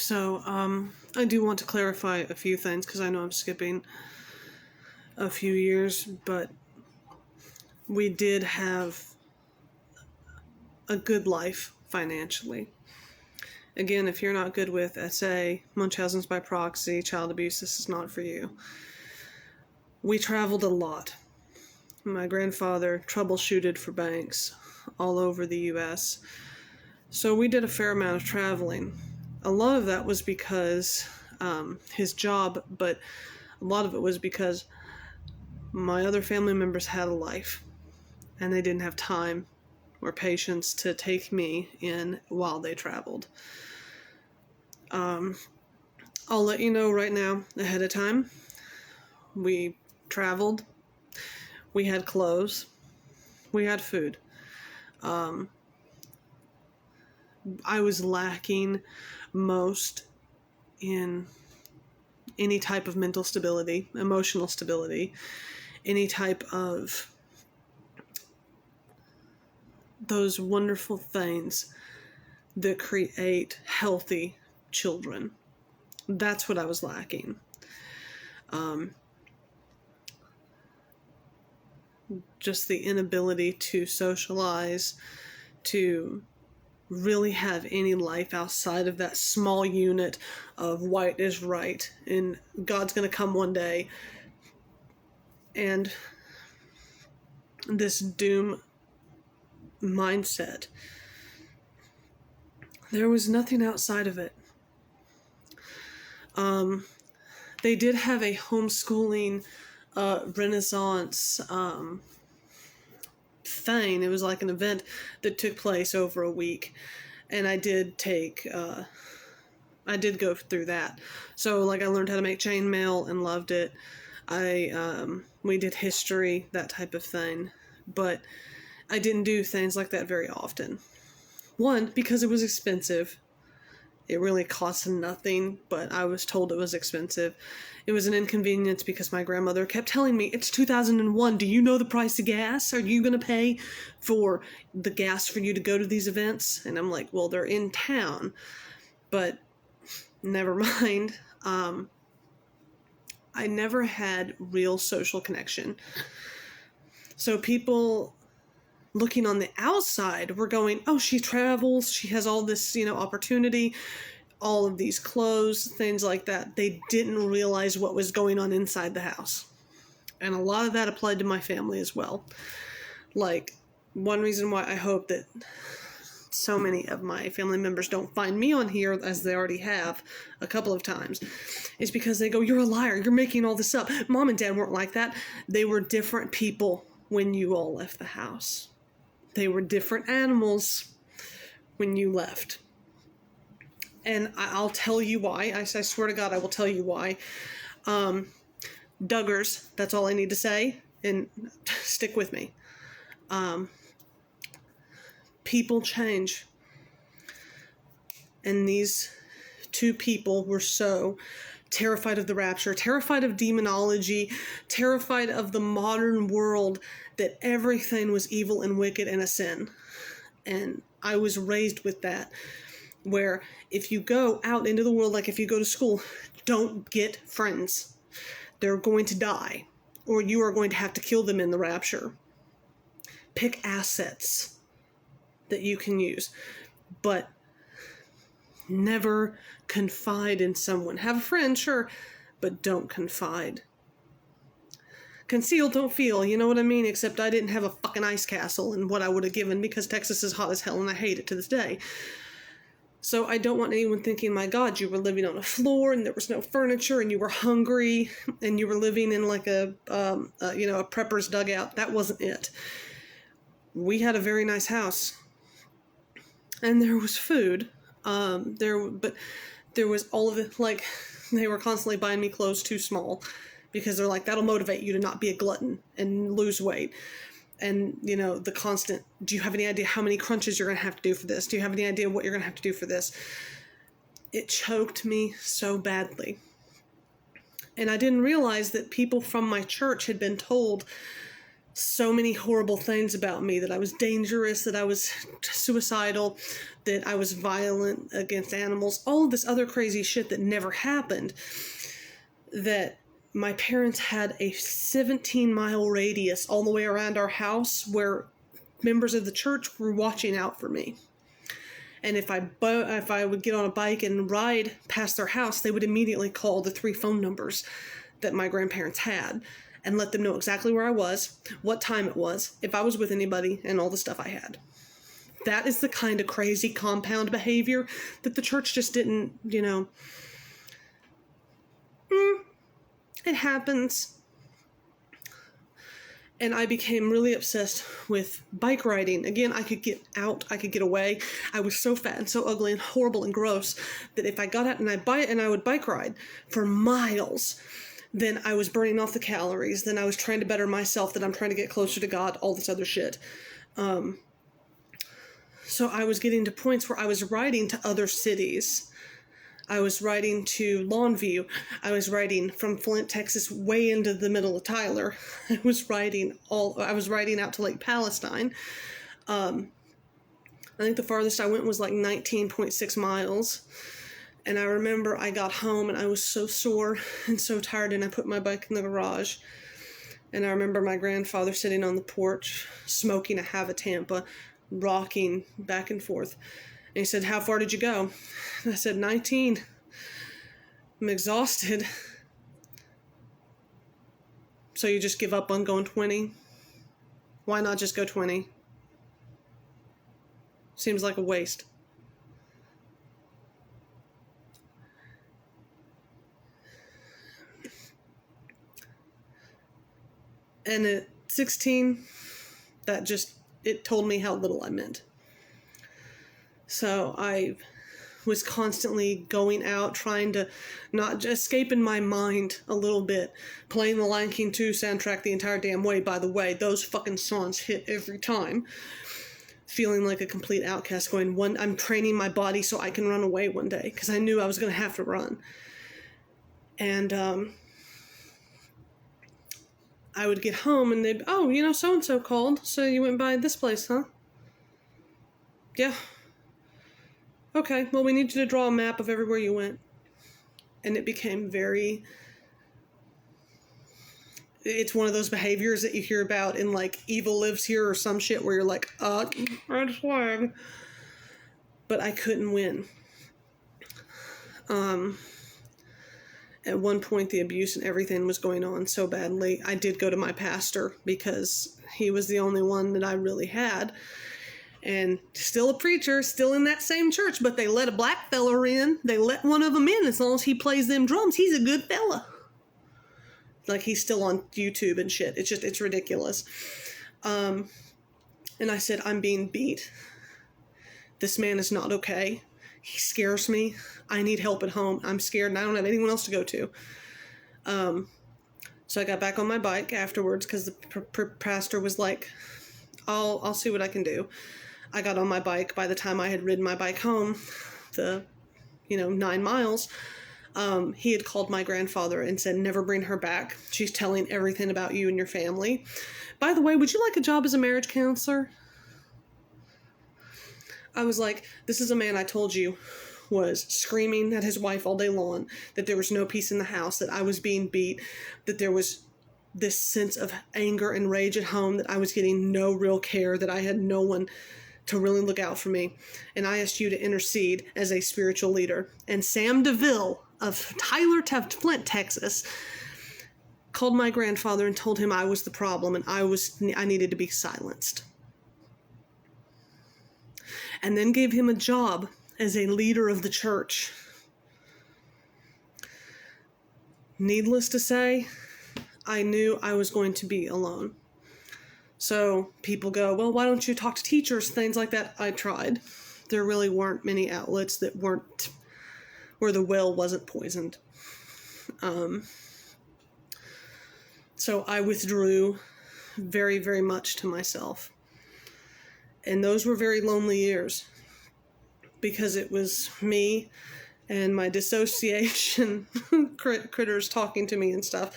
So, I do want to clarify a few things because I know I'm skipping a few years, but we did have a good life financially. Again, if you're not good with SA, Munchausen's by proxy, child abuse, this is not for you. We traveled a lot. My grandfather troubleshooted for banks all over the U.S., so we did a fair amount of traveling. A lot of that was because his job, but a lot of it was because my other family members had a life, and they didn't have time or patience to take me in while they traveled. I'll let you know right now, ahead of time, we traveled, we had clothes, we had food. I was lacking most in any type of mental stability, emotional stability, any type of those wonderful things that create healthy children. That's what I was lacking. Just the inability to socialize, to really have any life outside of that small unit of white is right and God's going to come one day, and this doom mindset. There was nothing outside of it. They did have a homeschooling renaissance thing. It was like an event that took place over a week, and I did go through that. So like I learned how to make chainmail and loved it. We did history, that type of thing, but I didn't do things like that very often. One, because it was expensive. It really cost nothing, but I was told it was expensive. It was an inconvenience because my grandmother kept telling me, it's 2001, do you know the price of gas? Are you going to pay for the gas for you to go to these events? And I'm like, well, they're in town, but never mind. I never had real social connection. So people looking on the outside were going, oh, she travels, she has all this, opportunity, all of these clothes, things like that. They didn't realize what was going on inside the house. And a lot of that applied to my family as well. Like, one reason why I hope that so many of my family members don't find me on here, as they already have a couple of times, is because they go, you're a liar, you're making all this up. Mom and Dad weren't like that. They were different people when you all left the house. They were different animals when you left. And I'll tell you why. I swear to God, I will tell you why. Duggars, that's all I need to say. And stick with me. People change. And these two people were so terrified of the rapture, terrified of demonology, terrified of the modern world, that everything was evil and wicked and a sin. And I was raised with that, where if you go out into the world, like if you go to school, don't get friends. They're going to die, or you are going to have to kill them in the rapture. Pick assets that you can use, but never confide in someone. Have a friend, sure, but don't confide. Conceal, don't feel, you know what I mean? Except I didn't have a fucking ice castle and what I would have given, because Texas is hot as hell and I hate it to this day. So I don't want anyone thinking, my God, you were living on a floor and there was no furniture and you were hungry and you were living in like a prepper's dugout. That wasn't it. We had a very nice house and there was food. But there was all of it, like, they were constantly buying me clothes too small, because they're like, that'll motivate you to not be a glutton and lose weight. And, the constant, do you have any idea how many crunches you're going to have to do for this? Do you have any idea what you're going to have to do for this? It choked me so badly. And I didn't realize that people from my church had been told so many horrible things about me, that I was dangerous, that I was suicidal, that I was violent against animals, all of this other crazy shit that never happened, that my parents had a 17-mile radius all the way around our house where members of the church were watching out for me. And if I would get on a bike and ride past their house, they would immediately call the 3 phone numbers that my grandparents had and let them know exactly where I was, what time it was, if I was with anybody, and all the stuff I had. That is the kind of crazy compound behavior that the church just didn't, it happens. And I became really obsessed with bike riding. Again, I could get out, I could get away. I was so fat and so ugly and horrible and gross that if I got out and I would bike ride for miles, then I was burning off the calories, then I was trying to better myself, that I'm trying to get closer to God, all this other shit. So I was getting to points where I was riding to other cities. I was riding to Longview. I was riding from Flint, Texas, way into the middle of Tyler. I was riding out to Lake Palestine. I think the farthest I went was like 19.6 miles. And I remember I got home and I was so sore and so tired, and I put my bike in the garage. And I remember my grandfather sitting on the porch, smoking a Hava Tampa, rocking back and forth. And he said, "How far did you go?" And I said, 19. I'm exhausted. "So you just give up on going 20? Why not just go 20? Seems like a waste." And at 16, it told me how little I meant. So I was constantly going out, trying to not just escape in my mind a little bit, playing the Lion King 2 soundtrack the entire damn way, by the way. Those fucking songs hit every time. Feeling like a complete outcast, I'm training my body so I can run away one day, because I knew I was going to have to run. And I would get home and they'd, "Oh, so-and-so called, so you went by this place, huh?" "Yeah." "Okay, well, we need you to draw a map of everywhere you went." And it became it's one of those behaviors that you hear about in like Evil Lives Here or some shit, where you're like, red flag. But I couldn't win. At one point, the abuse and everything was going on so badly, I did go to my pastor, because he was the only one that I really had. And still a preacher, still in that same church, but they let a black fella in. They let one of them in. As long as he plays them drums, he's a good fella. Like, he's still on YouTube and shit. It's ridiculous. And I said, "I'm being beat. This man is not okay. He scares me. I need help at home. I'm scared and I don't have anyone else to go to." So I got back on my bike afterwards, because the pastor was like, I'll see what I can do. I got on my bike. By the time I had ridden my bike home, 9 miles, he had called my grandfather and said, "Never bring her back. She's telling everything about you and your family. By the way, would you like a job as a marriage counselor?" I was like, this is a man I told you was screaming at his wife all day long, that there was no peace in the house, that I was being beat, that there was this sense of anger and rage at home, that I was getting no real care, that I had no one to really look out for me. And I asked you to intercede as a spiritual leader. And Sam DeVille of Tyler, Flint, Texas, called my grandfather and told him I was the problem and I needed to be silenced. And then gave him a job as a leader of the church. Needless to say, I knew I was going to be alone. So people go, "Well, why don't you talk to teachers?" Things like that. I tried. There really weren't many outlets that weren't where the well wasn't poisoned. So I withdrew very, very much to myself. And those were very lonely years, because it was me and my dissociation critters talking to me and stuff.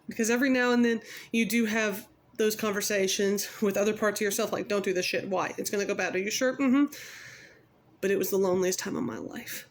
Because every now and then you do have those conversations with other parts of yourself, like, don't do this shit. Why? It's going to go bad. Are you sure? Mm-hmm. But it was the loneliest time of my life.